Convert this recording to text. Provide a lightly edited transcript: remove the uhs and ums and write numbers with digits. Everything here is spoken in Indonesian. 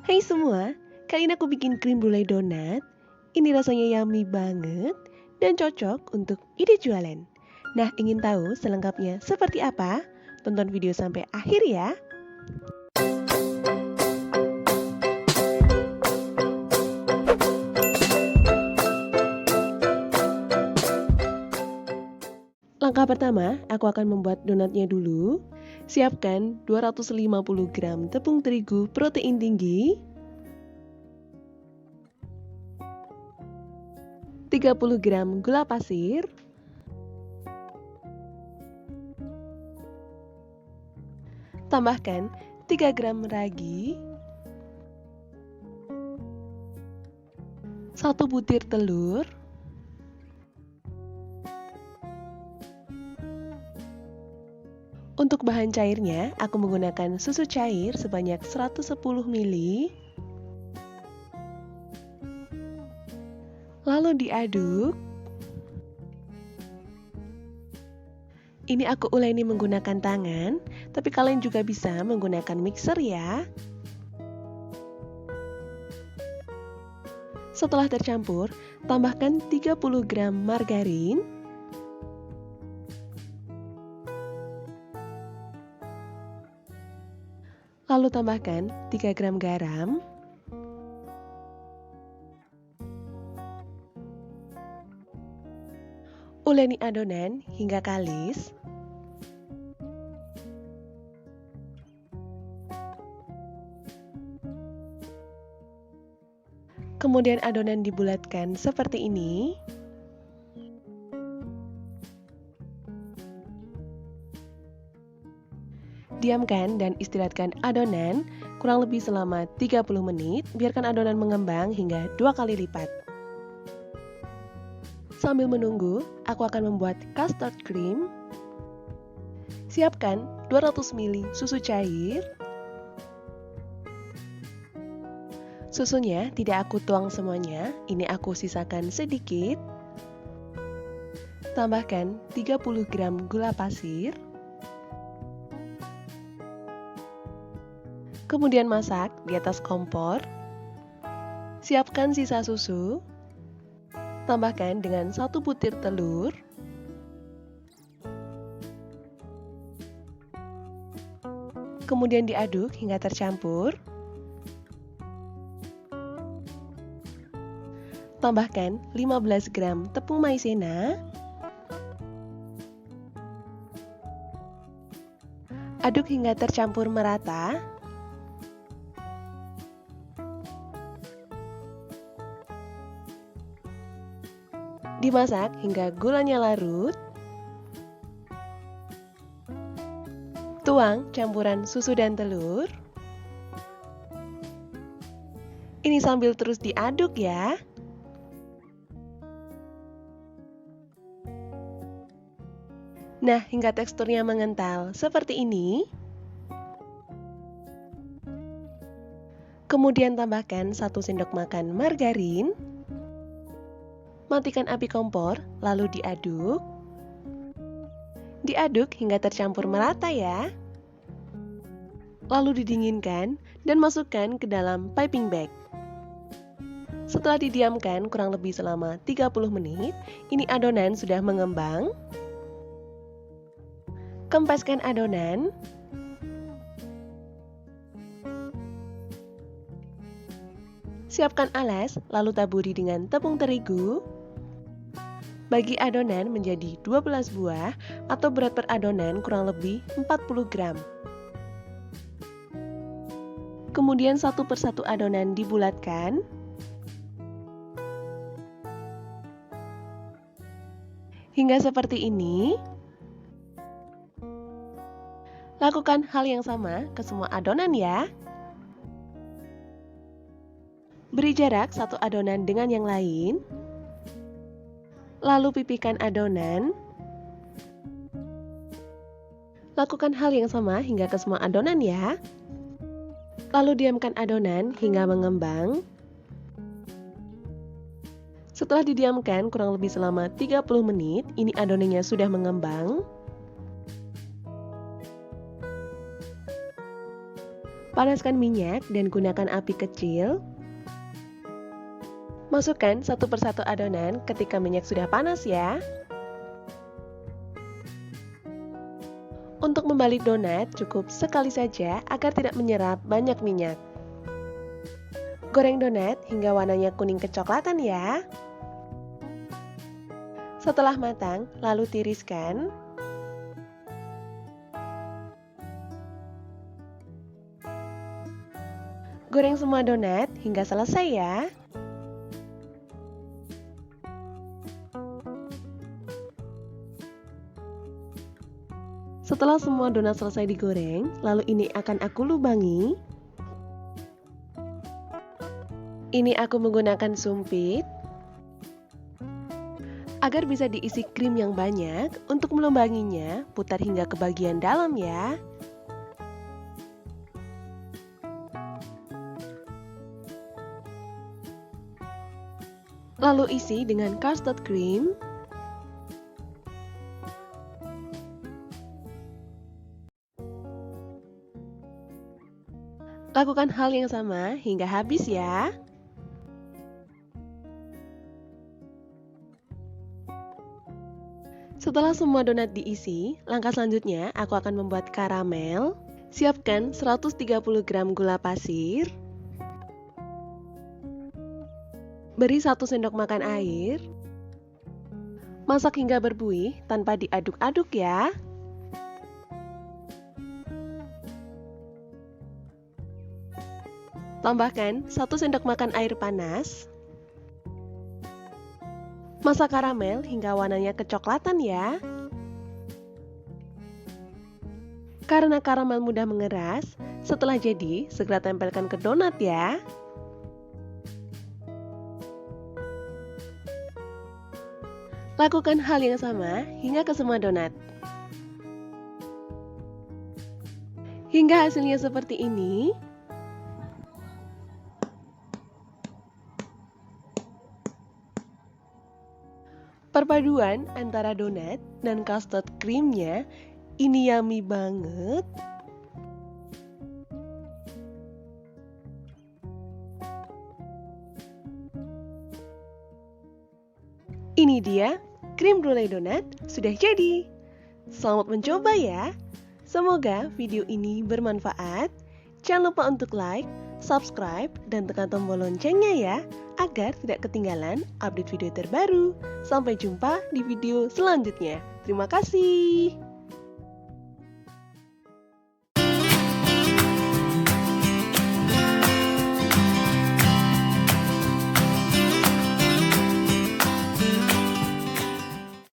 Hai semua, kali ini aku bikin krim brulee donat. Ini rasanya yummy banget dan cocok untuk ide jualan. Nah, ingin tahu selengkapnya seperti apa? Tonton video sampai akhir ya. Langkah pertama, aku akan membuat donatnya dulu. Siapkan 250 gram tepung terigu protein tinggi, 30 gram gula pasir, tambahkan 3 gram ragi, 1 butir telur, untuk bahan cairnya, aku menggunakan susu cair sebanyak 110 ml. Lalu diaduk. Ini aku uleni menggunakan tangan, tapi kalian juga bisa menggunakan mixer ya. Setelah tercampur, tambahkan 30 gram margarin, lalu tambahkan 3 gram garam, uleni adonan hingga kalis. Kemudian adonan dibulatkan seperti ini. Diamkan dan istirahatkan adonan kurang lebih selama 30 menit, biarkan adonan mengembang hingga 2 kali lipat. Sambil menunggu, aku akan membuat custard cream. Siapkan 200 ml susu cair. Susunya tidak aku tuang semuanya, ini aku sisakan sedikit. Tambahkan 30 gram gula pasir. Kemudian masak di atas kompor. Siapkan sisa susu. Tambahkan dengan 1 butir telur. Kemudian diaduk hingga tercampur. Tambahkan 15 gram tepung maizena. Aduk hingga tercampur merata. Dimasak hingga gulanya larut. Tuang campuran susu dan telur. Ini sambil terus diaduk ya. Nah, hingga teksturnya mengental seperti ini. Kemudian tambahkan 1 sendok makan margarin. Matikan api kompor, lalu diaduk. Diaduk hingga tercampur merata ya. Lalu didinginkan dan masukkan ke dalam piping bag. Setelah didiamkan kurang lebih selama 30 menit, ini adonan sudah mengembang. Kempeskan adonan. Siapkan alas, lalu taburi dengan tepung terigu. Bagi adonan menjadi 12 buah atau berat per adonan kurang lebih 40 gram. Kemudian satu persatu adonan dibulatkan. Hingga seperti ini. Lakukan hal yang sama ke semua adonan ya. Beri jarak satu adonan dengan yang lain. Lalu pipihkan adonan. Lakukan hal yang sama hingga ke semua adonan ya. Lalu diamkan adonan hingga mengembang. Setelah didiamkan kurang lebih selama 30 menit, ini adonannya sudah mengembang. Panaskan minyak dan gunakan api kecil. Masukkan satu persatu adonan ketika minyak sudah panas ya. Untuk membalik donat cukup sekali saja agar tidak menyerap banyak minyak. Goreng donat hingga warnanya kuning kecoklatan ya. Setelah matang, lalu tiriskan. Goreng semua donat hingga selesai ya. Setelah semua donat selesai digoreng, lalu ini akan aku lubangi. Ini aku menggunakan sumpit agar bisa diisi krim yang banyak. Untuk melubanginya, putar hingga ke bagian dalam ya. Lalu isi dengan custard cream. Lakukan hal yang sama hingga habis ya. Setelah semua donat diisi, langkah selanjutnya aku akan membuat karamel. Siapkan 130 gram gula pasir. Beri 1 sendok makan air. Masak hingga berbuih tanpa diaduk-aduk ya. Tambahkan 1 sendok makan air panas. Masak karamel hingga warnanya kecoklatan ya. Karena karamel mudah mengeras, setelah jadi segera tempelkan ke donat ya. Lakukan hal yang sama hingga ke semua donat. Hingga hasilnya seperti ini. Perpaduan antara donat dan custard creamnya ini yummy banget. Ini dia, krim brulee donat sudah jadi. Selamat mencoba ya. Semoga video ini bermanfaat. Jangan lupa untuk like, subscribe, dan tekan tombol loncengnya ya, agar tidak ketinggalan update video terbaru. Sampai jumpa di video selanjutnya. Terima kasih.